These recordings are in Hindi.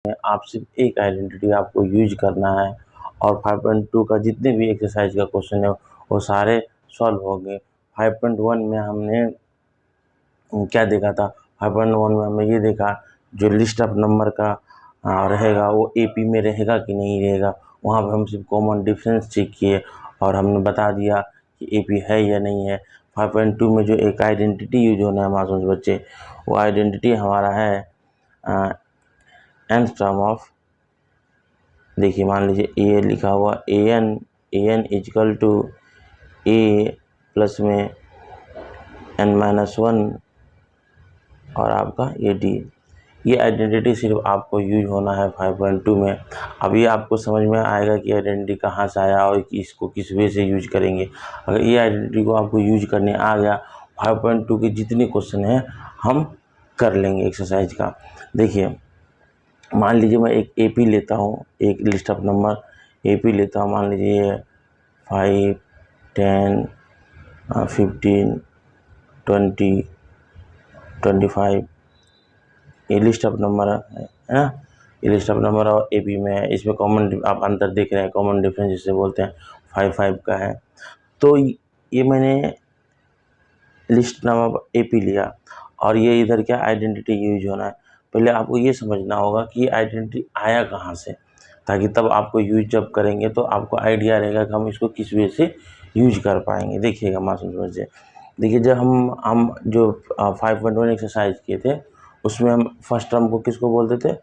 आप सिर्फ एक आइडेंटिटी आपको यूज करना है और 5.2 का जितने भी एक्सरसाइज का क्वेश्चन है वो सारे सॉल्व हो गए। 5.1 में हमने क्या देखा था? 5.1 में हमने ये देखा जो लिस्ट ऑफ नंबर का रहेगा वो एपी में रहेगा कि नहीं रहेगा। वहाँ पर हम सिर्फ कॉमन डिफरेंस चेक किए और हमने बता दिया कि एपी है या नहीं है। 5.2 में जो एक आइडेंटिटी यूज होना है मासूम बच्चे, वो आइडेंटिटी हमारा है nth टर्म ऑफ, देखिए मान लीजिए ए लिखा हुआ an equal to A plus में n-1 और आपका ये डी। ये आइडेंटिटी सिर्फ आपको यूज होना है 5.2 में। अभी आपको समझ में आएगा कि आइडेंटिटी कहाँ से आया और इसको किस वे से यूज करेंगे। अगर ये आइडेंटिटी को आपको यूज करने आ गया, 5.2 के जितने क्वेश्चन हैं हम कर लेंगे एक्सरसाइज का। देखिए मान लीजिए मैं एक एपी लेता हूँ, एक लिस्ट ऑफ नंबर एपी लेता हूँ। मान लीजिए 5, 10, 15, 20, 25 ये लिस्ट ऑफ नंबर है ना। ये लिस्ट ऑफ नंबर और एपी में है। इसमें कॉमन आप अंतर देख रहे हैं, कॉमन डिफरेंस जिसे बोलते हैं 5 का है। तो ये मैंने लिस्ट नंबर एपी लिया और ये इधर क्या आइडेंटिटी यूज होना है। पहले आपको ये समझना होगा कि आइडेंटिटी आया कहाँ से, ताकि तब आपको यूज जब करेंगे तो आपको आइडिया रहेगा कि हम इसको किस वे से यूज कर पाएंगे। देखिएगा मासूम समझिए, देखिए जब हम जो 5.1 एक्सरसाइज किए थे उसमें हम फर्स्ट टर्म को किसको बोलते थे?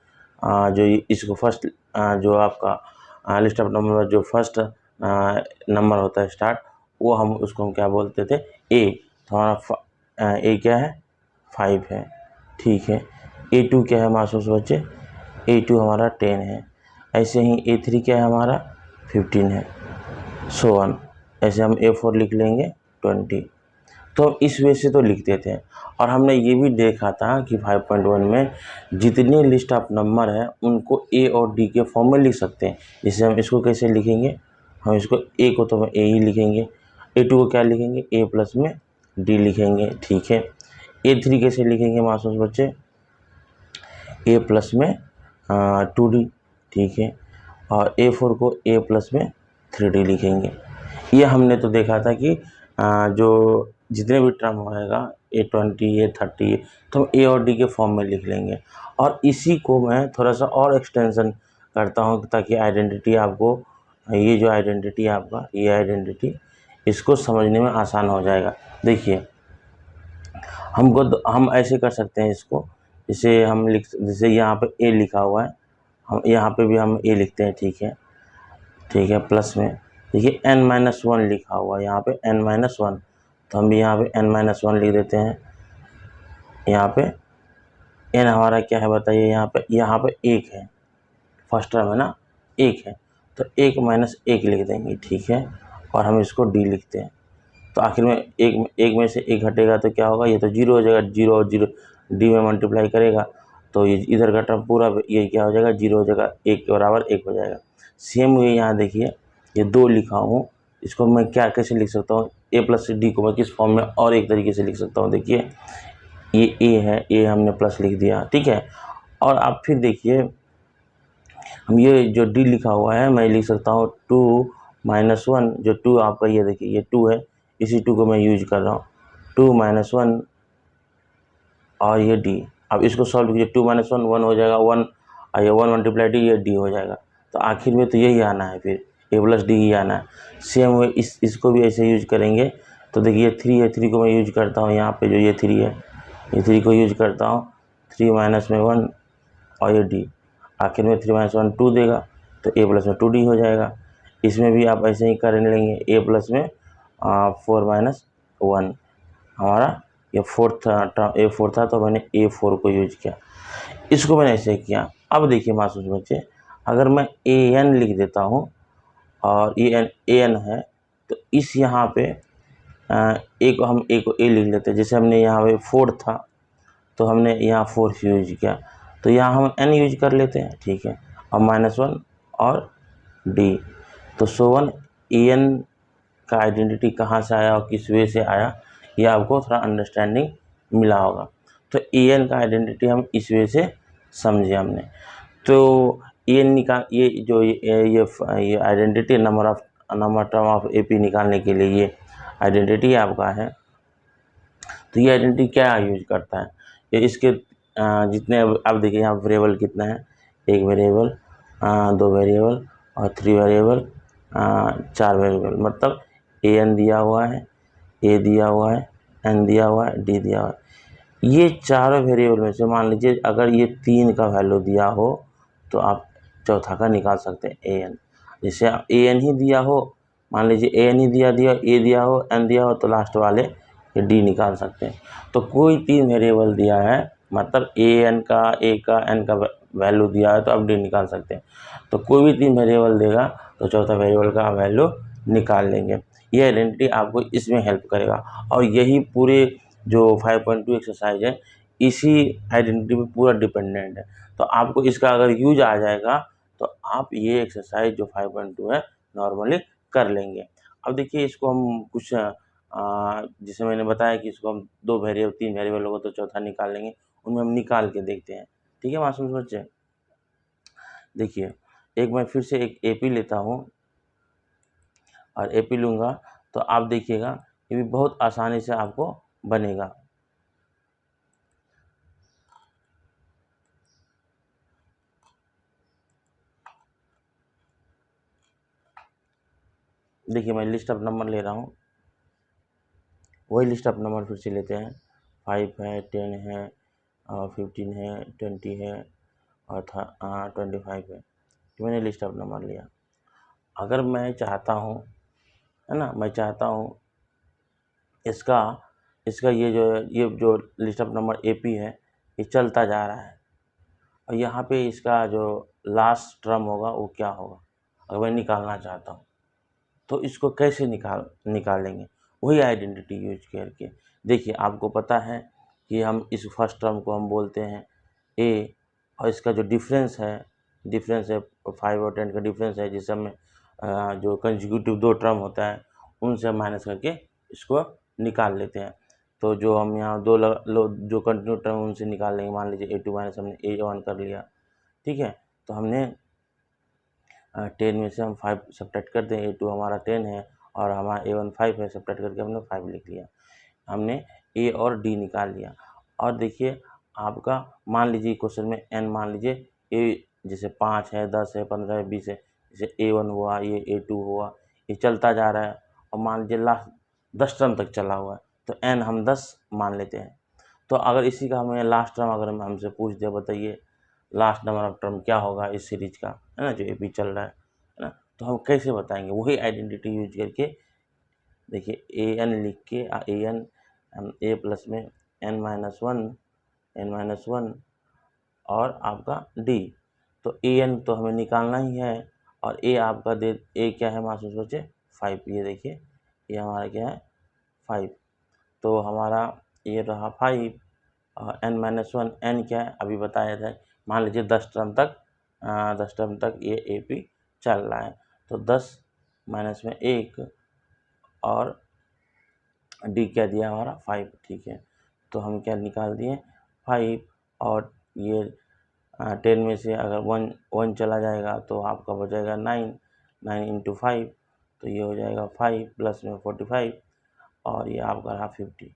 जो इसको फर्स्ट जो आपका लिस्ट ऑफ नंबर जो फर्स्ट नंबर होता है स्टार्ट, वो हम उसको हम क्या बोलते थे? ए। तो हमारा ए क्या है? 5 है, ठीक है। A2 क्या है मासूम बच्चे? A2 हमारा 10 है। ऐसे ही A3 क्या है हमारा? 15 है, सो ऑन। ऐसे हम A4 लिख लेंगे 20। तो हम इस वे से तो लिखते थे। और हमने ये भी देखा था कि 5.1 में जितने लिस्ट ऑफ नंबर हैं उनको ए और डी के फॉर्म में लिख सकते हैं। जैसे हम इसको कैसे लिखेंगे? हम इसको ए को तो ए ही लिखेंगे, A2 को क्या लिखेंगे? ए प्लस में डी लिखेंगे, ठीक है। A3 कैसे लिखेंगे मासूम बच्चे? ए प्लस में 2D, ठीक है। और A4 को ए प्लस में 3D लिखेंगे। ये हमने तो देखा था कि जो जितने भी टर्म होएगा A20, A30, तो हम ए और डी के फॉर्म में लिख लेंगे। और इसी को मैं थोड़ा सा और एक्सटेंशन करता हूँ ताकि आइडेंटिटी आपको, ये जो आइडेंटिटी है आपका, ये आइडेंटिटी इसको समझने में आसान हो जाएगा। देखिए हम ऐसे कर सकते हैं इसको, जैसे हम जैसे यहाँ पे ए लिखा हुआ है, हम यहाँ पे भी हम ए लिखते हैं, ठीक है, ठीक है। प्लस में देखिए n-1 लिखा हुआ है यहाँ पे n-1, तो हम भी यहाँ पे n-1 लिख देते हैं। यहाँ पे n हमारा क्या है बताइए? यहाँ पे 1 है, फर्स्ट टर्म है ना, 1 है, तो 1 - 1 लिख देंगे, ठीक है। और हम इसको d लिखते हैं। तो आखिर में एक में से 1 घटेगा तो क्या होगा? ये तो 0 हो जाएगा। 0 और 0 डी में मल्टीप्लाई करेगा तो ये इधर का टर्म पूरा ये क्या हो जाएगा? 0 हो जाएगा, 1 के बराबर 1 हो जाएगा। सेम वे यहाँ देखिए ये 2 लिखा हूँ, इसको मैं क्या कैसे लिख सकता हूँ? ए प्लस डी को मैं किस फॉर्म में और एक तरीके से लिख सकता हूँ? देखिए ये ए है, ए हमने प्लस लिख दिया, ठीक है। और आप फिर देखिए हम ये जो डी लिखा हुआ है मैं लिख सकता हूँ 2 - 1, जो 2 आपका ये देखिए ये 2 है, इसी 2 को मैं यूज कर रहा हूँ। 2 - 1 और ये डी। अब इसको सॉल्व कीजिए, 2 - 1 हो जाएगा 1, और ये 1 मल्टीप्लाई डी, ये डी हो जाएगा। तो आखिर में तो यही आना है, फिर ए प्लस डी ही आना है। सेम वे इसको भी ऐसे यूज करेंगे। तो देखिए ये 3 है, 3 को मैं यूज करता हूँ यहाँ पे, जो ये 3 है, ये 3 को यूज करता हूँ। 3 - 1 और ये डी, आखिर में 3 - 1 2 देगा, तो ए प्लस में 2D हो जाएगा। इसमें भी आप ऐसे ही कर लेंगे, ए प्लस में 4 - 1 हमारा ये A4 था, तो मैंने A4 को यूज किया। इसको मैंने ऐसे किया। अब देखिए मासूम बच्चे, अगर मैं AN लिख देता हूँ और AN है, तो इस यहाँ पे ए को ए लिख लेते हैं। जैसे हमने यहाँ पे 4 था तो हमने यहाँ 4 यूज किया, तो यहाँ हम n यूज कर लेते हैं, ठीक है। और -1 और d, तो सो AN का आइडेंटिटी कहाँ से आया और किस वे से आया, ये आपको थोड़ा अंडरस्टैंडिंग मिला होगा। तो AN का आइडेंटिटी हम इस वे से समझे हमने। तो ये ये identity number term of AP निकालने के लिए ये आइडेंटिटी आपका है। तो ये आइडेंटिटी क्या यूज करता है, ये इसके जितने अब देखिए यहाँ वेरिएबल कितना है, एक वेरिएबल, दो वेरिएबल और 3 वेरिएबल, 4 वेरिएबल, मतलब an दिया हुआ है, a दिया हुआ है, n दिया हुआ है, d दिया हुआ है। ये चारों वेरिएबल में से मान लीजिए अगर ये 3 का वैल्यू दिया हो तो आप चौथा का निकाल सकते हैं an। जैसे an ही दिया हो, मान लीजिए an ही दिया a दिया हो, n दिया हो, तो लास्ट वाले ये d निकाल सकते हैं। तो कोई 3 वेरिएबल दिया है, मतलब a का n का वैल्यू दिया है तो आप d निकाल सकते हैं। तो कोई भी 3 वेरिएबल देगा तो चौथा वेरिएबल का वैल्यू निकाल लेंगे। ये आइडेंटिटी आपको इसमें हेल्प करेगा, और यही पूरे जो 5.2 एक्सरसाइज है इसी आइडेंटिटी पे पूरा डिपेंडेंट है। तो आपको इसका अगर यूज आ जाएगा तो आप ये एक्सरसाइज जो 5.2 है नॉर्मली कर लेंगे। अब देखिए इसको हम कुछ जैसे मैंने बताया कि इसको हम 3 वेरिएबल होगा तो चौथा निकाल लेंगे, उनमें हम निकाल के देखते हैं। ठीक है मासूम बच्चे, देखिए एक मैं फिर से एक एपी लेता हूँ और एपी लूँगा तो आप देखिएगा ये भी बहुत आसानी से आपको बनेगा। देखिए मैं लिस्ट ऑफ नंबर ले रहा हूँ, वही लिस्ट ऑफ नंबर फिर से लेते हैं। 5 है, 10 है, 15 है, 20 है और 25 है। तो मैंने लिस्ट ऑफ नंबर लिया। अगर मैं चाहता हूँ, है ना, मैं चाहता हूँ इसका ये जो लिस्ट ऑफ नंबर एपी है ये चलता जा रहा है, और यहाँ पे इसका जो लास्ट टर्म होगा वो क्या होगा, अगर मैं निकालना चाहता हूँ तो इसको कैसे निकालेंगे, वही आइडेंटिटी यूज करके। देखिए आपको पता है कि हम इस फर्स्ट टर्म को हम बोलते हैं ए, और इसका जो डिफरेंस है 5 और 10 का डिफरेंस है, जिससे हमें जो कंसेक्यूटिव 2 टर्म होता है उनसे माइनस करके इसको निकाल लेते हैं। तो जो हम यहाँ जो कंटिन्यू टर्म उनसे निकाल लेंगे, मान लीजिए a2 माइनस हमने a1 कर लिया, ठीक है। तो हमने 10 में से हम 5 सब्ट्रैक्ट कर दें, a2 हमारा 10 है और हमारा a1 5 है, सब्ट्रैक्ट करके हमने 5 लिख लिया, हमने a और d निकाल लिया। और देखिए आपका मान लीजिए क्वेश्चन में n मान लीजिए a जैसे 5 है, 10 है, 15 है, 20 है, जैसे a1 हुआ, ये a2 हुआ, ये चलता जा रहा है, और मान लीजिए लास्ट 10 टर्म तक चला हुआ है तो n हम 10 मान लेते हैं। तो अगर इसी का हमें लास्ट टर्म अगर हमसे पूछ दे, बताइए लास्ट नंबर ऑफ टर्म क्या होगा इस सीरीज का, है ना, जो एपी चल रहा है ना, तो हम कैसे बताएंगे, वही आइडेंटिटी यूज करके। देखिए ए एन लिख के ए एन ए प्लस में एन माइनस वन और आपका डी। तो ए एन तो हमें निकालना ही है, और ए आपका ए क्या है मासूम बच्चे, 5। ये देखिए ये हमारा क्या है 5, तो हमारा ये रहा 5 और एन माइनस वन, एन क्या है अभी बताया था, मान लीजिए 10 टर्म तक ये ए पी चल रहा है, तो 10 माइनस में 1 और डी क्या दिया हमारा 5, ठीक है। तो हम क्या निकाल दिए 5, और ये 10 में से अगर 1 चला जाएगा तो आपका बचेगा 9 इंटू 5, तो ये हो जाएगा 5 प्लस में 45 और ये आपका रहा 50।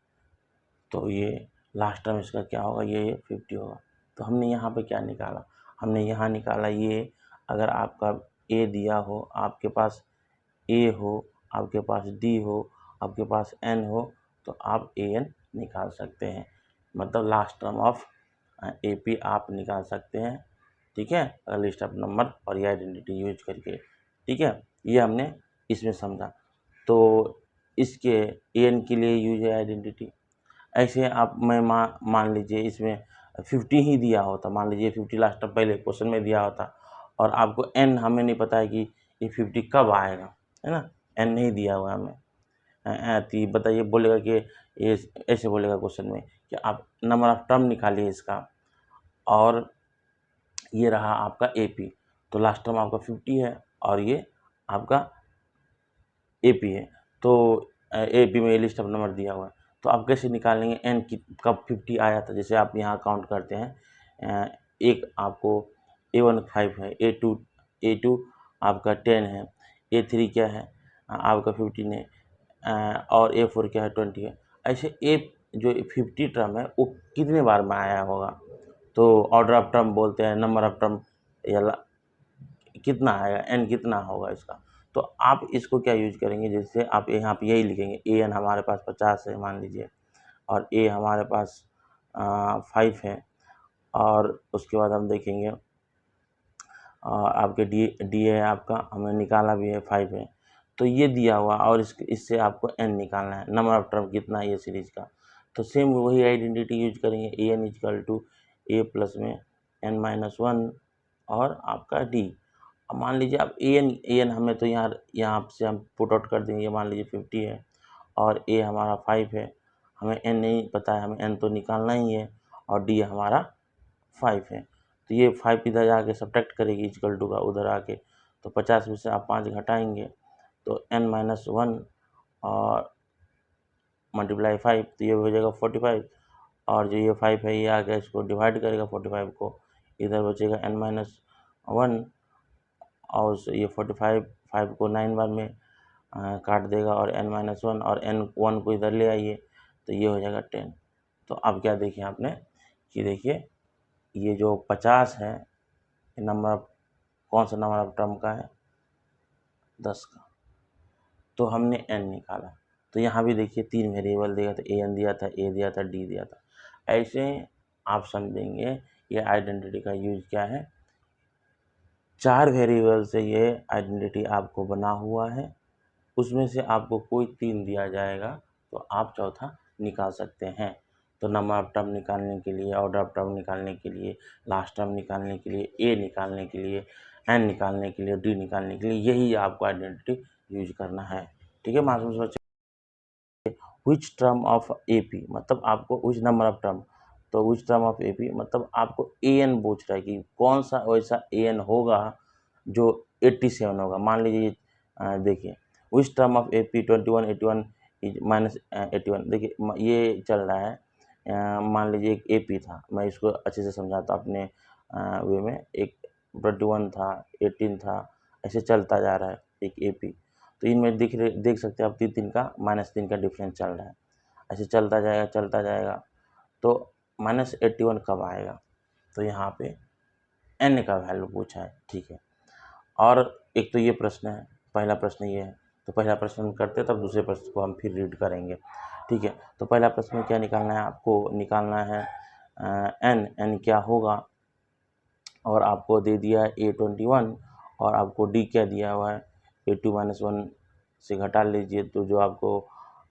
तो ये लास्ट टर्म इसका क्या होगा, ये 50 होगा। तो हमने यहाँ पे क्या निकाला, हमने यहाँ निकाला ये, अगर आपका ए दिया हो, आपके पास ए हो, आपके पास डी हो, आपके पास एन हो, तो आप ए एन निकाल सकते हैं, मतलब last term of A P आप निकाल सकते हैं। ठीक है, लिस्ट ऑफ नंबर और ये आइडेंटिटी यूज करके। ठीक है, ये हमने इसमें समझा। तो इसके ए एन के लिए यूज है आइडेंटिटी। ऐसे आप मैं मान लीजिए इसमें 50 ही दिया होता, मान लीजिए 50 लास्ट टर्म पहले क्वेश्चन में दिया होता, और आपको एन हमें नहीं पता है कि ये 50 कब आएगा, है ना, एन नहीं दिया हुआ हमें। तो बताइए, बोलेगा कि ये ऐसे बोलेगा क्वेश्चन में कि आप नंबर ऑफ टर्म निकालिए इसका, और ये रहा आपका एपी, तो लास्ट टर्म आपका 50 है और ये आपका एपी है, तो एपी में लिस्ट ऑफ नंबर दिया हुआ है। तो आप कैसे निकालेंगे एन की कब 50 आया था, जैसे आप यहाँ काउंट करते हैं, एक आपको A1 5 है, A2 आपका 10 है, A3 क्या है आपका 15 है, और A4 क्या है 20 है। ऐसे ए जो 50 टर्म है वो कितने बार में आया होगा, तो ऑर्डर ऑफ टर्म बोलते हैं, नंबर ऑफ टर्म या कितना आएगा, एन कितना होगा इसका। तो आप इसको क्या यूज करेंगे, जैसे आप यहाँ पे यही लिखेंगे, ए एन हमारे पास 50 है मान लीजिए, और ए हमारे पास 5 है, और उसके बाद हम देखेंगे आपके डी है आपका, हमने निकाला भी है 5 है, तो ये दिया हुआ, और इससे आपको एन निकालना है, नंबर ऑफ टर्म कितना है ये सीरीज का। तो सेम वही आइडेंटिटी यूज करेंगे, a n equal to A plus में एन माइनस वन और आपका डी। अब मान लीजिए आप ए एन हमें तो यहाँ से हम पुट आउट कर देंगे, मान लीजिए 50 है और ए हमारा 5 है, हमें एन नहीं पता है, हमें एन तो निकालना ही है, और डी हमारा 5 है। तो ये 5 इधर जाके सब्ट्रैक्ट करेगी इक्वल टू का उधर आके, तो 50 में से आप 5 घटाएंगे तो एन माइनस वन और मल्टीप्लाई 5, तो ये हो जाएगा 45, और जो ये 5 है ये आगे इसको डिवाइड करेगा 45 को, इधर बचेगा एन माइनस वन, और ये 45 5 को 9 बार में काट देगा, और एन माइनस वन, और एन वन को इधर ले आइए तो ये हो जाएगा 10। तो अब क्या देखिए आपने कि देखिए ये जो 50 है नंबर ऑफ, कौन सा नंबर ऑफ टर्म का है, 10 का, तो हमने एन निकाला। तो यहाँ भी देखिए 3 वेरिएबल दिया था, ए एन दिया था, ए दिया था, डी दिया था। ऐसे आप समझेंगे ये आइडेंटिटी का यूज क्या है, 4 वेरिएबल से ये आइडेंटिटी आपको बना हुआ है, उसमें से आपको कोई 3 दिया जाएगा तो आप चौथा निकाल सकते हैं। तो नंबर ऑफ टर्म निकालने के लिए, ऑर्डर ऑफ टर्म निकालने के लिए, लास्ट टर्म निकालने के लिए, ए निकालने के लिए, एन निकालने के लिए, डी निकालने के लिए, यही आपको आइडेंटिटी यूज करना है। ठीक है मासूम बच्चे, which term of A P मतलब आपको विच नंबर ऑफ टर्म, तो which term of A P मतलब आपको ए एन पूछ रहा है कि कौन सा वैसा ए एन होगा जो 87 होगा। मान लीजिए देखिए which term of A P 21 81 is minus 81, देखिए ये चल रहा है, मान लीजिए एक ए पी था, मैं इसको अच्छे से समझाता अपने वे में, एक 21 था, 18 था, ऐसे चलता जा रहा है एक ए पी। तो इनमें देख सकते हैं आप 3 का -3 का डिफरेंस चल रहा है, ऐसे चलता जाएगा। तो -81 कब आएगा, तो यहाँ पे n का वैल्यू पूछा है। ठीक है, और एक तो ये प्रश्न है, पहला प्रश्न ये है, तो पहला प्रश्न हम करते तब दूसरे प्रश्न को हम फिर रीड करेंगे। ठीक है, तो पहला प्रश्न में क्या निकालना है, आपको निकालना है n क्या होगा, और आपको दे दिया है A21, और आपको डी क्या दिया हुआ है, A2 - 1 से घटा लीजिए, तो जो आपको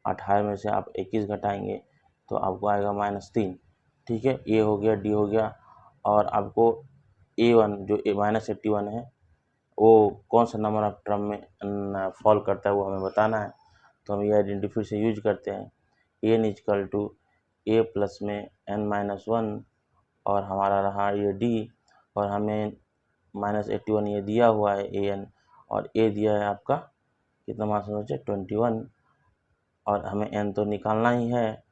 18 में से आप 21 घटाएंगे तो आपको आएगा -3। ठीक है, ए हो गया, डी हो गया, और आपको A1 जो -81 है वो कौन सा नंबर ऑफ टर्म में फॉल करता है वो हमें बताना है। तो हम ये आइडेंटिटी फिर से यूज करते हैं, N equal to A plus में n-1, और हमारा रहा ये डी, और हमें -81 ये दिया हुआ है ए एन, और ए दिया है आपका कितना मार्क्स बचे 21, और हमें एन तो निकालना ही है,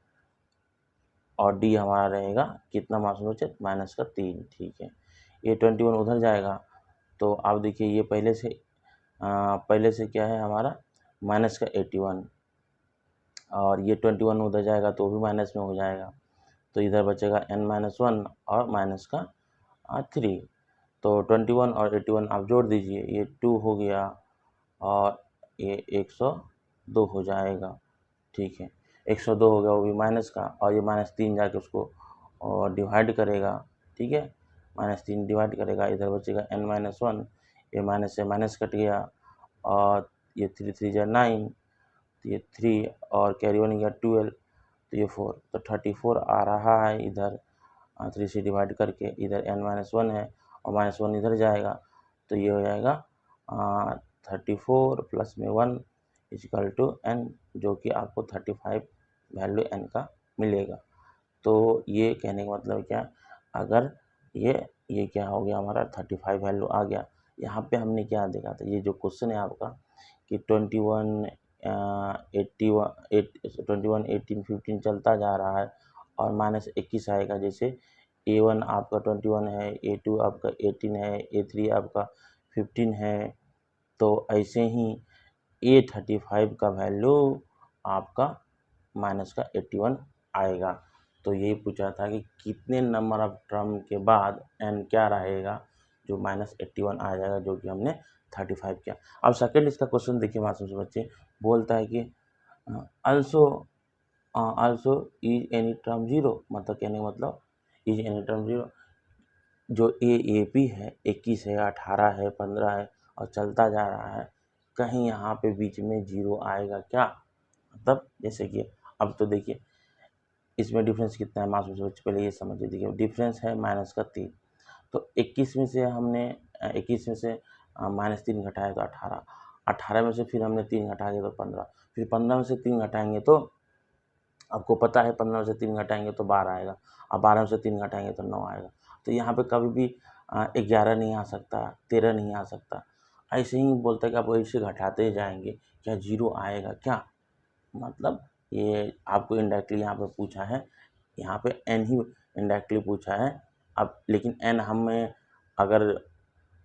और डी हमारा रहेगा कितना मार्क्स बचे -3। ठीक है, ये 21 उधर जाएगा, तो आप देखिए ये पहले से क्या है हमारा -81, और ये 21 उधर जाएगा तो भी माइनस में हो जाएगा, तो इधर बचेगा n-1 और माइनस का 3। तो 21 और 81 आप जोड़ दीजिए, ये 2 हो गया, और ये 102 हो जाएगा। ठीक है, 102 हो गया, वो भी माइनस का, और ये -3 जाके उसको और डिवाइड करेगा। ठीक है, -3 डिवाइड करेगा, इधर बचेगा n-1, ये माइनस से माइनस कट गया, और ये 3 3 जा 9, तो ये 3 और कैरी 1 गया 12, तो ये 4, तो 34 आ रहा है इधर 3 से डिवाइड करके, इधर n-1 है और -1 इधर जाएगा, तो ये हो जाएगा 34 प्लस में 1 इक्वल टू n, जो कि आपको 35 वैल्यू n का मिलेगा। तो ये कहने का मतलब क्या, अगर ये क्या हो गया हमारा 35 वैल्यू आ गया। यहाँ पे हमने क्या देखा था, ये जो क्वेश्चन है आपका कि 21 18 15 चलता जा रहा है, और -21 आएगा, जैसे A1 आपका 21 है, A2 आपका 18 है, A3 आपका 15 है। तो ऐसे ही A35 का वैल्यू आपका माइनस का 81 आएगा। तो यही पूछा था कि कितने नंबर ऑफ टर्म के बाद n क्या रहेगा, जो माइनस 81 आ जाएगा, जो कि हमने 35 किया। अब सेकंड इसका क्वेश्चन देखिए मासूम से बच्चे, बोलता है कि also is any term zero, मतलब कहने का मतलब इज एनी टर्म जीरो। जो ए पी है 21 है, 18 है, 15 है और चलता जा रहा है, कहीं यहाँ पे बीच में जीरो आएगा क्या? मतलब जैसे कि अब तो देखिए इसमें डिफरेंस कितना है मासूम से बच्चे, पहले ये समझिए। देखिए डिफरेंस है माइनस का 3। तो 21 में से हमने 21 में से -3 घटाया तो 18, 18 में से फिर हमने 3 घटाएंगे तो 15, फिर 15 में से 3 घटाएंगे तो आपको पता है 15 में से 3 घटाएंगे तो 12 आएगा, और 12 में से 3 घटाएंगे तो 9 आएगा। तो यहाँ पे कभी भी 11 नहीं आ सकता, 13 नहीं आ सकता। ऐसे ही बोलता है कि आप ऐसे घटाते जाएंगे, क्या जीरो आएगा क्या? मतलब ये आपको इनडायरेक्टली यहाँ पे पूछा है, यहाँ पे एन ही इनडायरेक्टली पूछा है। अब लेकिन एन हमें अगर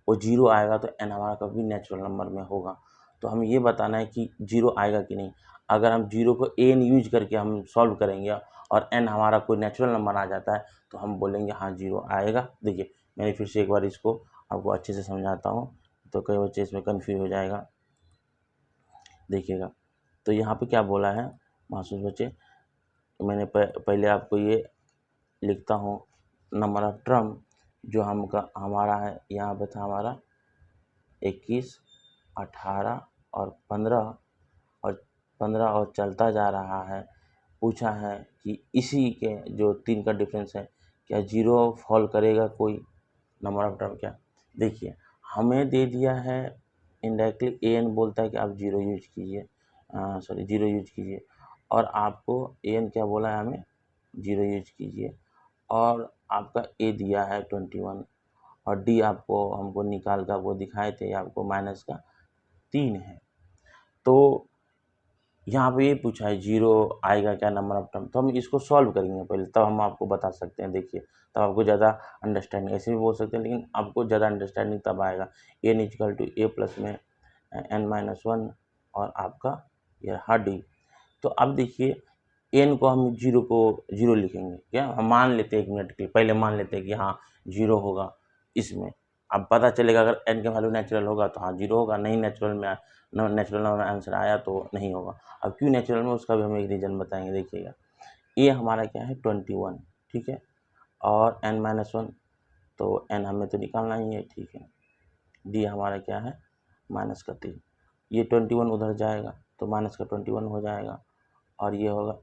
वो जीरो आएगा तो एन हमारा कभी नेचुरल नंबर में होगा। तो हमें ये बताना है कि जीरो आएगा कि नहीं। अगर हम जीरो को एन यूज करके हम सॉल्व करेंगे और एन हमारा कोई नेचुरल नंबर आ जाता है तो हम बोलेंगे हाँ जीरो आएगा। देखिए मैंने फिर से एक बार इसको आपको अच्छे से समझाता हूँ, तो कई बच्चे इसमें कन्फ्यूज हो जाएगा। देखिएगा, तो यहाँ पे क्या बोला है मासूम बच्चे, मैंने पहले आपको ये लिखता हूँ नंबर ऑफ टर्म जो हमारा है। यहाँ पे था हमारा 21, 18 और 15, और 15 और चलता जा रहा है। पूछा है कि इसी के जो 3 का डिफरेंस है, क्या जीरो फॉल करेगा कोई नंबर ऑफ टर्म क्या? देखिए हमें दे दिया है इनडायरेक्टली, ए एन बोलता है कि आप जीरो यूज कीजिए, सॉरी जीरो यूज कीजिए, और आपको ए एन क्या बोला है हमें, जीरो यूज कीजिए। और आपका ए दिया है 21, और डी आपको हमको निकाल कर वो दिखाए थे, आपको माइनस का 3 है। तो यहाँ पे ये पूछा है जीरो आएगा क्या नंबर ऑफ टर्म, तो हम इसको सॉल्व करेंगे पहले, तब हम आपको बता सकते हैं। देखिए तब आपको ज़्यादा अंडरस्टैंडिंग, ऐसे भी बोल सकते हैं लेकिन आपको ज़्यादा अंडरस्टैंडिंग तब आएगा। N equal to A plus में n-1 और आपका यह डी। तो अब देखिए एन को हम जीरो लिखेंगे क्या, हम मान लेते हैं 1 मिनट के लिए, पहले मान लेते हैं कि हाँ जीरो होगा इसमें। अब पता चलेगा अगर एन का वैल्यू नेचुरल होगा तो हाँ जीरो होगा, नहीं नेचुरल में नेचुरल आंसर आया तो नहीं होगा। अब क्यों नेचुरल में, उसका भी हम एक रीज़न बताएंगे। देखिएगा ए हमारा क्या है 21, ठीक है, और n-1, तो n हमें तो निकालना ही है, ठीक है। डी हमारा क्या है माइनस का 3, ये 21 उधर जाएगा तो माइनस का 21 हो जाएगा, और ये होगा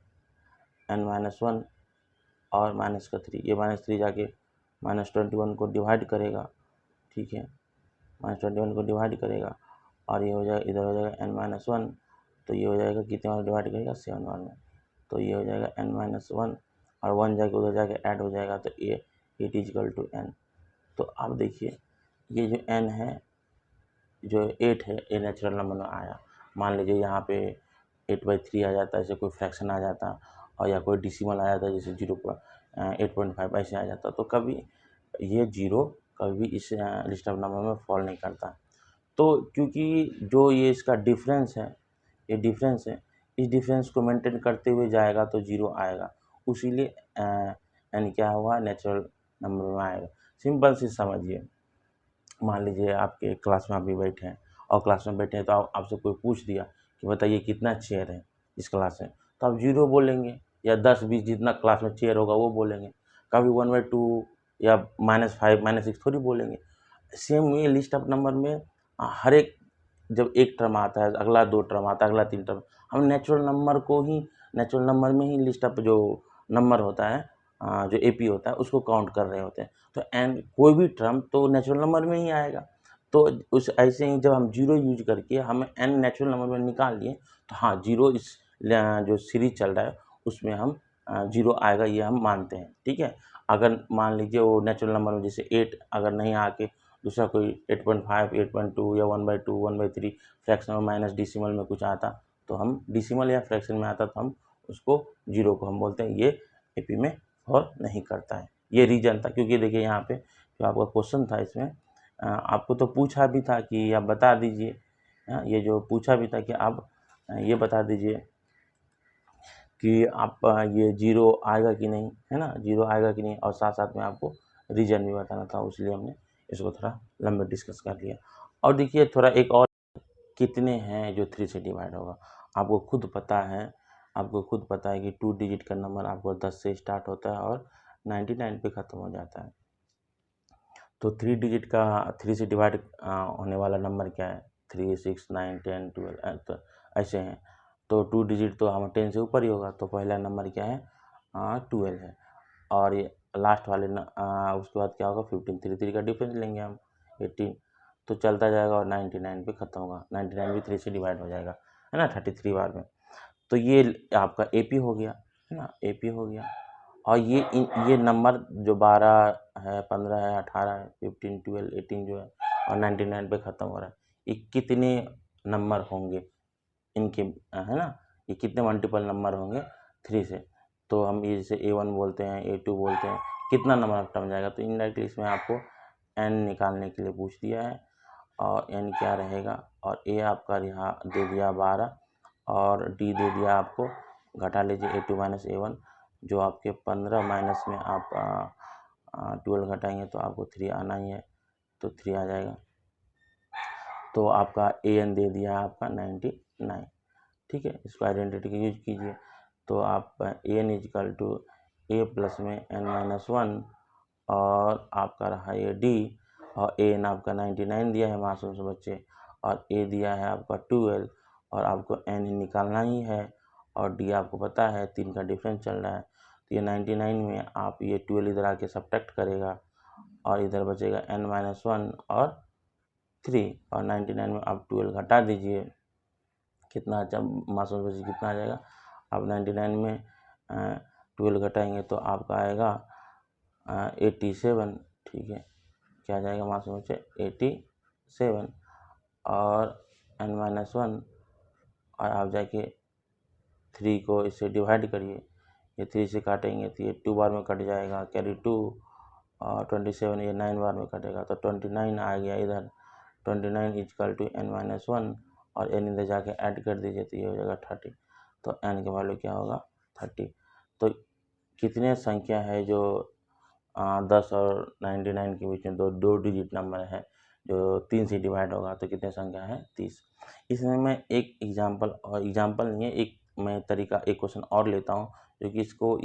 n-1 और माइनस का 3, ये -3 जाके -21 को डिवाइड करेगा, ठीक है, -21 को डिवाइड करेगा, और ये हो जाएगा इधर हो जाएगा n-1, तो ये हो जाएगा कितने बार डिवाइड करेगा 7 बार में, तो ये हो जाएगा n-1 और 1 जाके उधर जाके ऐड हो जाएगा, तो ये 8 इक्वल टू n। तो अब देखिए ये जो n है, जो 8 है, ये नेचुरल नंबर में आया। मान लीजिए यहाँ पे 8/3 आ जाता है, ऐसे कोई फ्रैक्शन आ जाता, और या कोई डिसिमल आ जाता है जैसे 8.5 ऐसे आ जाता, तो कभी ये जीरो कभी भी इस लिस्ट ऑफ नंबर में फॉल नहीं करता। तो क्योंकि जो ये इसका डिफरेंस है, ये डिफरेंस है, इस डिफरेंस को मेंटेन करते हुए जाएगा तो जीरो आएगा, उसीलिए यानी क्या हुआ नेचुरल नंबर में आएगा। सिंपल सी समझिए, मान लीजिए आपके क्लास में आप भी बैठे हैं, और क्लास में बैठे हैं तो आपसे कोई पूछ दिया कि बताइए कितना चेयर है इस क्लास में, तो आप जीरो बोलेंगे, या 10-20 जितना क्लास में चेयर होगा वो बोलेंगे। कभी 1/2 या -5 -6 थोड़ी बोलेंगे। सेम ये लिस्ट ऑफ नंबर में हर एक, जब एक टर्म आता है, अगला 2 टर्म आता है, अगला 3 टर्म, हम नेचुरल नंबर को ही, नेचुरल नंबर में ही लिस्ट ऑफ जो नंबर होता है, जो एपी होता है उसको काउंट कर रहे होते हैं। तो एन कोई भी टर्म तो नेचुरल नंबर में ही आएगा। तो उस ऐसे ही जब हम जीरो यूज करके हम एन नेचुरल नंबर में निकाल लिए, तो हाँ जीरो इस जो सीरीज चल रहा है उसमें हम जीरो आएगा ये हम मानते हैं, ठीक है। अगर मान लीजिए वो नेचुरल नंबर में जैसे 8 अगर नहीं आके दूसरा कोई 8.5, 8.2 या 1/2, 1/3 फ्रैक्शन में माइनस डिसिमल में कुछ आता, तो हम डिसिमल या फ्रैक्शन में आता तो हम उसको जीरो को हम बोलते हैं ये एपी में फॉल नहीं करता है। ये रीज़न था, क्योंकि देखिए यहाँ पे जो आपका क्वेश्चन था इसमें आपको तो पूछा भी था कि आप बता दीजिए, ये जो पूछा भी था कि आप ये बता दीजिए कि आप ये जीरो आएगा कि नहीं, है ना, जीरो आएगा कि नहीं, और साथ साथ में आपको रीजन भी बताना था, इसलिए हमने इसको थोड़ा लंबे डिस्कस कर लिया। और देखिए थोड़ा एक और, कितने हैं जो 3 से डिवाइड होगा। आपको खुद पता है कि 2 डिजिट का नंबर आपको 10 से स्टार्ट होता है और 99 पे ख़त्म हो जाता है। तो 3 डिजिट का 3 से डिवाइड होने वाला नंबर क्या है, 3, 6, 9, 10, 12 तो ऐसे हैं। तो 2 डिजिट तो हम 10 से ऊपर ही होगा, तो पहला नंबर क्या है, 12 है। और ये लास्ट वाले उसके बाद क्या होगा, 15, 3 3 का डिफरेंस लेंगे हम, 18, तो चलता जाएगा और 99 पे ख़त्म होगा। 99 भी 3 से डिवाइड हो जाएगा, है ना, 33 बार में। तो ये आपका AP हो गया, है ना, AP हो गया। और ये नंबर जो 12 है, 15 है, 18 है, 15, 12, 18 जो है और 99 पे ख़त्म हो रहा है, ये कितने नंबर होंगे इनके, है ना, ये कितने मल्टीपल नंबर होंगे 3 से। तो हम ये जैसे A1 बोलते हैं, A2 बोलते हैं, कितना नंबर ऑफ टर्म जाएगा। तो इनडायरेक्टली इसमें आपको n निकालने के लिए पूछ दिया है, और n क्या रहेगा, और A आपका यहाँ दे दिया 12 और D दे दिया आपको, घटा लीजिए A2 माइनस A1, जो आपके 15 माइनस में आप 12 घटाएंगे तो आपको 3 आना ही है, तो 3 आ जाएगा। तो आपका AN दे दिया आपका 99, ठीक है। इसको आइडेंटिटी का यूज कीजिए, तो आप AN equal to A plus में n-1 और आपका रहा ये D, और AN आपका 99 दिया है मासूम से बच्चे, और A दिया है आपका 12, और आपको N निकालना ही है, और D आपको पता है 3 का डिफरेंस चल रहा है। तो ये 99 में आप ये 12 इधर आके सब्ट्रैक्ट करेगा, और इधर बचेगा n-1 और 3, और 99 में आप 12 घटा दीजिए, कितना अच्छा मासूम बच्चे कितना आ जाएगा। आप 99 में 12 घटाएंगे तो आपका आएगा 87, ठीक है, क्या आ जाएगा मासूम बच्चे, 87, और n-1, और आप जाके 3 को इससे डिवाइड करिए, ये 3 से काटेंगे तो ये 2 बार में कट जाएगा, कैरी 2, और 27 ये 9 बार में कटेगा, तो 29 आ गया इधर। 29 इजकल टू n-1, और n इधर जाके ऐड कर दीजिए तो ये हो जाएगा 30। तो n की वैल्यू क्या होगा, 30। तो कितने संख्या है जो 10 और 99 के बीच में दो डिजिट नंबर है जो 3 से डिवाइड होगा, तो कितने संख्या है, 30। इसमें मैं एक एग्जाम्पल नहीं है, एक मैं तरीका, एक क्वेश्चन और लेता हूँ जो कि इसको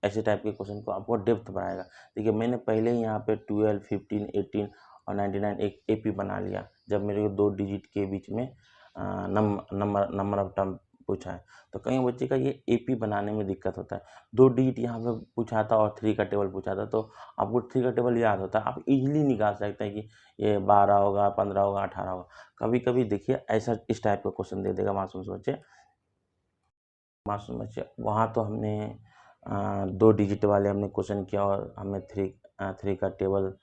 ऐसे टाइप के क्वेश्चन को आपको डेप्थ बढ़ाएगा। देखिए मैंने पहले ही यहाँ पे 12, 15, 18 और 99 एक AP बना लिया, जब मेरे को 2 डिजिट के बीच में नंबर ऑफ टर्म पूछा है। तो कई बच्चे का ये AP बनाने में दिक्कत होता है, 2 डिजिट यहाँ पे पूछा था और 3 का टेबल पूछा था, तो आपको 3 का टेबल याद होता है, आप इजीली निकाल सकते हैं कि ये 12 होगा, 15 होगा, 18 होगा। कभी कभी देखिए ऐसा इस टाइप का क्वेश्चन दे देगा मासूम बच्चे, वहाँ तो हमने 2 डिजिट वाले हमने क्वेश्चन किया और हमें 3 का टेबल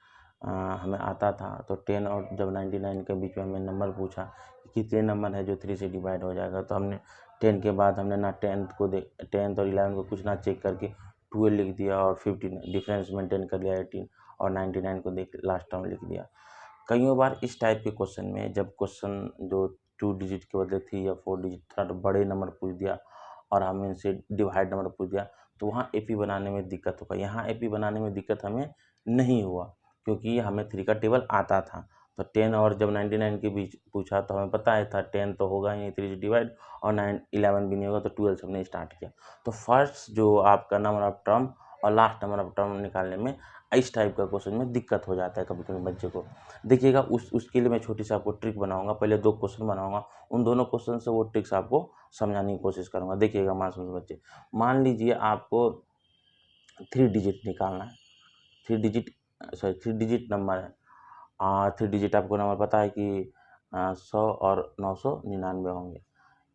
हमें आता था। तो 10 और जब 99 के बीच में हमें नंबर पूछा कि कितने नंबर है जो 3 से डिवाइड हो जाएगा, तो हमने 10 के बाद हमने ना 10th और 11 को कुछ ना चेक करके 12 लिख दिया, और 15 डिफरेंस मेंटेन कर लिया 18, और 99 को देख लास्ट टर्म लिख दिया। कई बार इस टाइप के क्वेश्चन में जब क्वेश्चन जो 2 डिजिट के बदले 3 या 4 डिजिट थोड़ा बड़े नंबर पूछ दिया और हमें इनसे डिवाइड नंबर पूछ दिया, तो वहाँ AP बनाने में दिक्कत होगा। यहाँ AP बनाने में दिक्कत हमें नहीं हुआ, क्योंकि हमें 3 का टेबल आता था। तो 10 और जब 99 के बीच पूछा तो हमें पता ही था 10 तो होगा ही नहीं 3 से डिवाइड, और 11 भी नहीं होगा, तो 12 से हमने स्टार्ट किया। तो फर्स्ट जो आपका नंबर ऑफ टर्म और लास्ट नंबर ऑफ टर्म निकालने में इस टाइप का क्वेश्चन में दिक्कत हो जाता है कभी कभी बच्चे को। देखिएगा उसके लिए मैं छोटी सी आपको ट्रिक बनाऊंगा, पहले 2 क्वेश्चन बनाऊंगा, उन दोनों क्वेश्चन से वो ट्रिक्स आपको समझाने की कोशिश करूंगा। देखिएगा मासूम बच्चे, मान लीजिए आपको 3 डिजिट निकालना है, 3 डिजिट नंबर है, 3 डिजिट आपको नंबर पता है कि 100 और 999 होंगे।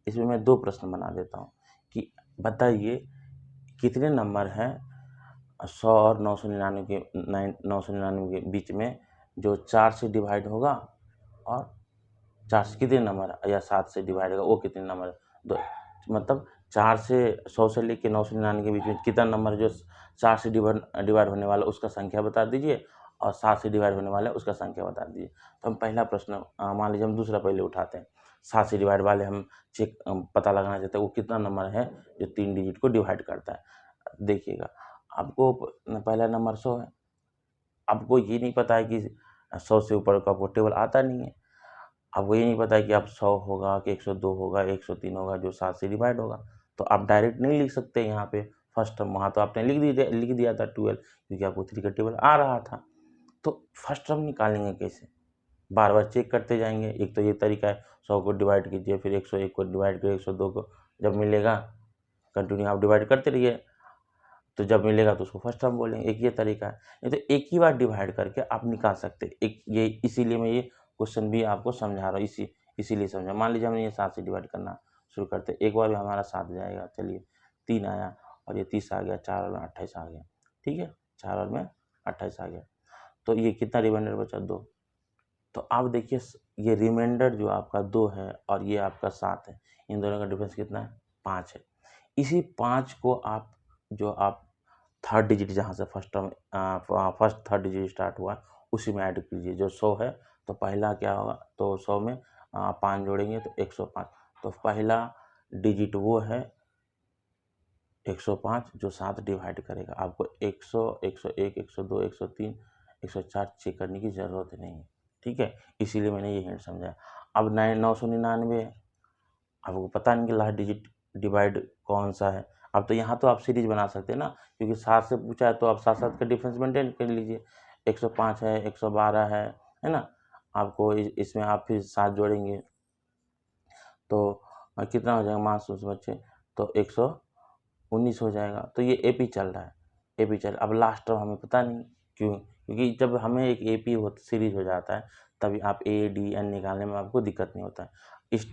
इसमें मैं 2 प्रश्न बना देता हूँ कि बताइए कितने नंबर हैं 100 और 999 के बीच में जो 4 से डिवाइड होगा, और 4 से कितने नंबर, या 7 से डिवाइड होगा, वो कितने नंबर, दो मतलब 4 से 100 से लेके 999 के बीच में कितना नंबर है जो 4 से डिवाइड होने वाला उसका संख्या बता दीजिए, और 7 से डिवाइड होने वाला है उसका संख्या बता दीजिए। तो हम पहला प्रश्न मान लीजिए हम दूसरा पहले उठाते हैं। 7 से डिवाइड वाले हम पता लगाना चाहते हैं वो कितना नंबर है जो 3 डिजिट को डिवाइड करता है। देखिएगा, आपको पहला नंबर 100 है। आपको ये नहीं पता है कि 100 से ऊपर का आपको टेबल आता नहीं है। आपको ये नहीं पता है कि अब 100 होगा कि 102 होगा, 103 होगा जो 7 से डिवाइड होगा। तो आप डायरेक्ट नहीं लिख सकते यहाँ पे फर्स्ट टर्म, वहाँ तो आपने लिख दिया था 12, क्योंकि आपको 3 का टेबल आ रहा था। तो फर्स्ट टर्म निकालेंगे कैसे? बार-बार चेक करते जाएँगे। एक तो ये तरीका है, 100 को डिवाइड कीजिए, फिर 101 को डिवाइड करिए, 102 को, जब मिलेगा कंटिन्यू आप डिवाइड करते रहिए, तो जब मिलेगा तो उसको फर्स्ट टर्म बोलेंगे। एक ये तरीका है। नहीं तो एक ही बार डिवाइड करके आप निकाल सकते हैं। एक ये इसीलिए मैं ये क्वेश्चन भी आपको समझा रहा हूँ, इसीलिए समझा। मान लीजिए हमने ये 7 से डिवाइड करना शुरू करते हैं। एक बार में हमारा 7 जाएगा, चलिए 3 आया, और ये 30 आ गया, 4 और में 28 आ गया। ठीक है, 4 और में 28 आ गया। तो ये कितना रिमाइंडर बचा? 2। तो आप देखिए ये रिमाइंडर जो आपका 2 है और ये आपका 7 है, इन दोनों का डिफरेंस कितना है? 5 है। इसी 5 को आप थर्ड डिजिट जहाँ से फर्स्ट थर्ड डिजिट स्टार्ट हुआ उसी में ऐड कीजिए। जो 100 है तो पहला क्या होगा? तो 100 में 5 जोड़ेंगे तो 105। तो पहला डिजिट वो है 105 जो 7 डिवाइड करेगा। आपको 100, 101, 102, 103, 104 चेक करने की ज़रूरत नहीं है। ठीक है, इसीलिए मैंने ये हिंट समझाया। अब 999 है, आपको पता नहीं कि लास्ट डिजिट डिवाइड कौन सा है। अब तो यहाँ तो आप सीरीज बना सकते हैं ना, क्योंकि 7 से पूछा है तो आप 7-7 का डिफरेंस मेंटेन कर लीजिए। 105 है, 112 है ना? आपको इसमें आप फिर 7 जोड़ेंगे तो कितना हो जाएगा? मान सोच बच्चे, तो 119 हो जाएगा। तो ये एपी चल रहा है, एपी चल। अब लास्ट टर्म हमें पता नहीं क्यों? क्योंकि जब हमें एक एपी सीरीज हो जाता है तभी आप ए डी एन निकालने में आपको दिक्कत नहीं होता है। इस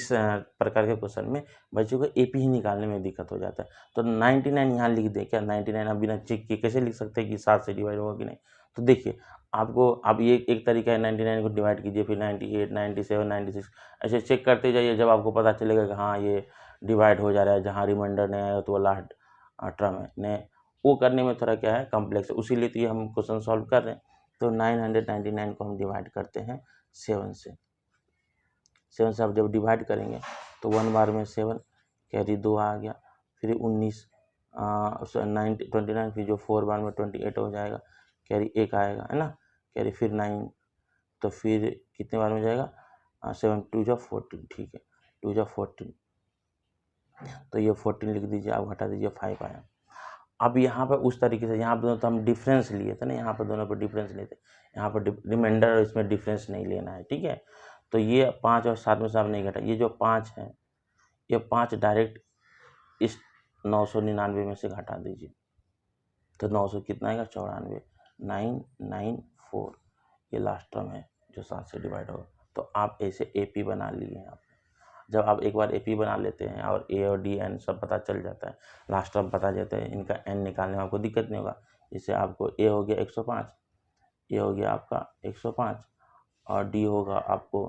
प्रकार के क्वेश्चन में बच्चों को एपी ही निकालने में दिक्कत हो जाता है। तो 99 यहाँ लिख दें क्या? 99 आप बिना चेक किए कैसे लिख सकते हैं कि 7 से डिवाइड होगा कि नहीं? तो देखिए, आपको अब ये एक तरीका है, 99 को डिवाइड कीजिए, फिर 98, 97, 96 ऐसे चेक करते जाइए। जब आपको पता चलेगा कि हाँ ये डिवाइड हो जा रहा है, जहाँ रिमाइंडर नहीं आएगा तो वो लास्ट टर्म है, ने वो करने में थोड़ा क्या है, कॉम्प्लेक्स है। उसीलिए तो ये हम क्वेश्चन सॉल्व कर रहे हैं। तो 999 को हम डिवाइड करते हैं 7 से। 7 से आप जब डिवाइड करेंगे तो 1 बार में 7, कैरी 2 आ गया, फिर 19, 29, फिर जो 4 बार में 28 हो जाएगा, कैरी 1 आएगा, है ना? कैरी फिर 9, तो फिर कितने बार में जाएगा? 7 2 जा 14, ठीक है, 2 जा 14, तो ये 14 लिख दीजिए, आप घटा दीजिए, 5 आया। अब यहाँ पर उस तरीके से, यहाँ पर दोनों तो हम डिफरेंस लिए थे ना, यहाँ पर दोनों पर डिफरेंस लेते, यहाँ पर रिमाइंडर और इसमें डिफरेंस नहीं लेना है। ठीक है, तो ये 5 और 7 में से आप नहीं घटा, ये जो 5 है ये 5 डायरेक्ट इस 999 में से घटा दीजिए। तो 900 कितना आएगा? 94, 994, ये लास्ट टर्म है जो 7 से डिवाइड होगा। तो आप ऐसे एपी बना लिए हैं। आप जब आप एक बार एपी बना लेते हैं और ए और डी एन सब पता चल जाता है, लास्ट टर्म पता जाता है, इनका एन निकालने में आपको दिक्कत नहीं होगा। जैसे आपको ए हो गया 105, ए हो गया आपका 105, और डी होगा आपको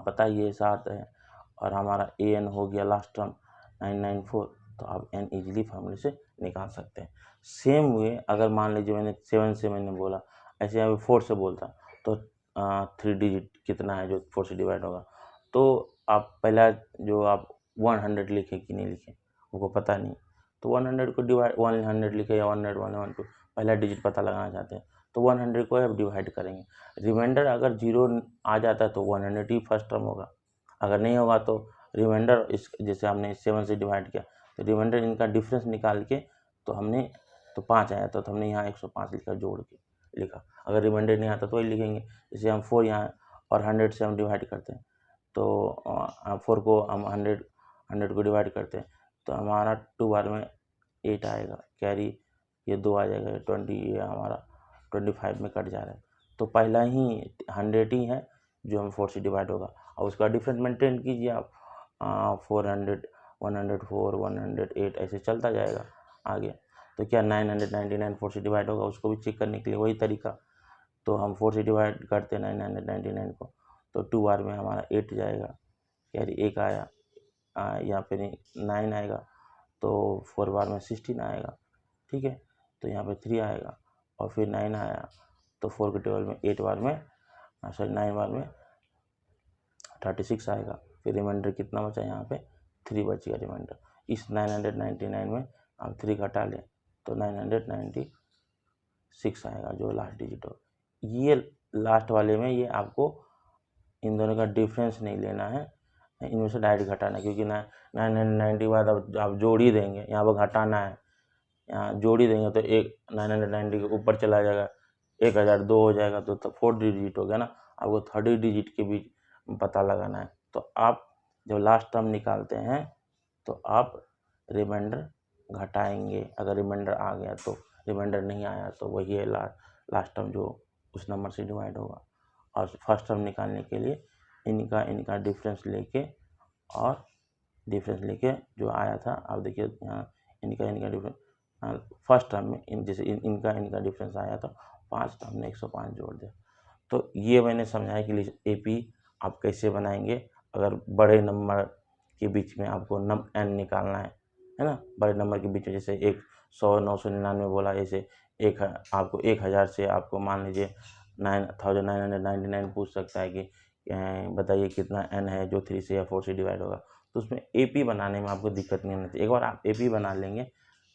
पता ये 7 है, और हमारा ए एन हो गया लास्ट टर्म 994। तो आप एन इजीली फॉर्मूले से निकाल सकते हैं। सेम वे अगर मान लीजिए मैंने 7 से मैंने बोला, ऐसे अभी 4 से बोलता तो 3 डिजिट कितना है जो 4 से डिवाइड होगा? तो आप पहला जो आप 100 लिखे कि नहीं लिखे उनको पता नहीं, तो 100 को डिवाइड 100 लिखे या 100, 112 पहला डिजिट पता लगाना चाहते हैं तो 100 को आप डिवाइड करेंगे। रिमाइंडर अगर 0 आ जाता है तो 100 ही फर्स्ट टर्म होगा, अगर नहीं होगा तो रिमाइंडर इस जैसे हमने 7 से डिवाइड किया तो रिमाइंडर इनका डिफरेंस निकाल के तो हमने तो 5 आया था तो हमने यहाँ 105 लिखा, जोड़ के लिखा। अगर रिमाइंडर नहीं आता तो वही लिखेंगे। जैसे हम 4 यहाँ और 100 से हम डिवाइड करते हैं तो 4 को हम 100 को डिवाइड करते हैं तो हमारा 2 बार में 8 आएगा, कैरी ये 2 आ जाएगा, 20, ये हमारा 25 में कट जा रहा है। तो पहला ही 100 ही है जो हम 4 से डिवाइड होगा, और उसका डिफरेंस मेंटेन कीजिए आप 400, 104, 108 ऐसे चलता जाएगा आगे। तो क्या 999 4 से डिवाइड होगा, उसको भी चेक करने के लिए वही तरीका। तो हम 4 से डिवाइड करते हैं 999 को, तो 2 बार में हमारा 8 जाएगा, कैरी 1 आया, या फिर 9 आएगा, तो 4 बार में 16 आएगा, ठीक है। तो यहाँ पे 3 आएगा और फिर 9 आया, तो 4 के टेबल में 8 बार में 9 बार में 36 आएगा। फिर रिमाइंडर कितना बचा यहाँ पे, 3 बचेगा रिमाइंडर। इस 999 में आप 3 घटा लें तो 996 आएगा, जो लास्ट डिजिट हो। ये लास्ट वाले में ये आपको इन दोनों का डिफरेंस नहीं लेना है, इनमें से डायरेक्ट घटाना है, क्योंकि 990 के बाद अब आप जोड़ ही देंगे, यहाँ पर घटाना है, यहाँ जोड़ ही देंगे तो एक 990 के ऊपर चला जाएगा, 1000 2 हो जाएगा, तो 4 डिजिट हो गया ना। आपको 30 डिजिट के बीच पता लगाना है। तो आप जब लास्ट टर्म निकालते हैं तो आप रिमाइंडर घटाएंगे, अगर रिमाइंडर आ गया तो, रिमाइंडर नहीं आया तो वही है लास्ट टर्म जो उस नंबर से डिवाइड होगा। और फर्स्ट टर्म निकालने के लिए इनका डिफरेंस लेके, और डिफरेंस लेके जो आया था, आप देखिए यहाँ इनका डिफरेंस फर्स्ट टर्म में जैसे इनका डिफरेंस आया था 5, तो हमने 105 जोड़ दिया। तो ये मैंने समझाया कि एपी आप कैसे बनाएंगे अगर बड़े नंबर के बीच में आपको n निकालना है ना। बड़े नंबर के बीच में जैसे 100 999 बोला, जैसे आपको 1000 से आपको मान लीजिए 9999 पूछ सकता है कि बताइए कितना n है जो 3 से या 4 से डिवाइड होगा। तो उसमें एपी बनाने में आपको दिक्कत नहीं होनी चाहिए। एक बार आप एपी बना लेंगे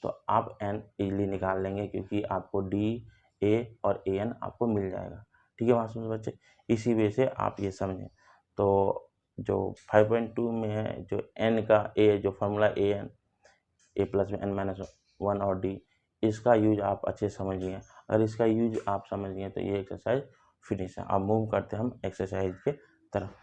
तो आप n इजीली निकाल लेंगे, क्योंकि आपको डी, ए और an आपको मिल जाएगा। ठीक है बात समझ बच्चे, इसी वजह से आप ये समझें। तो जो 5.2 में है, जो n का a, जो फार्मूला an a प्लस में n-1 और d, इसका यूज आप अच्छे समझ गए। अगर इसका यूज आप समझ गए तो ये एक्सरसाइज फिनिश है। अब मूव करते हैं हम एक्सरसाइज के तरफ।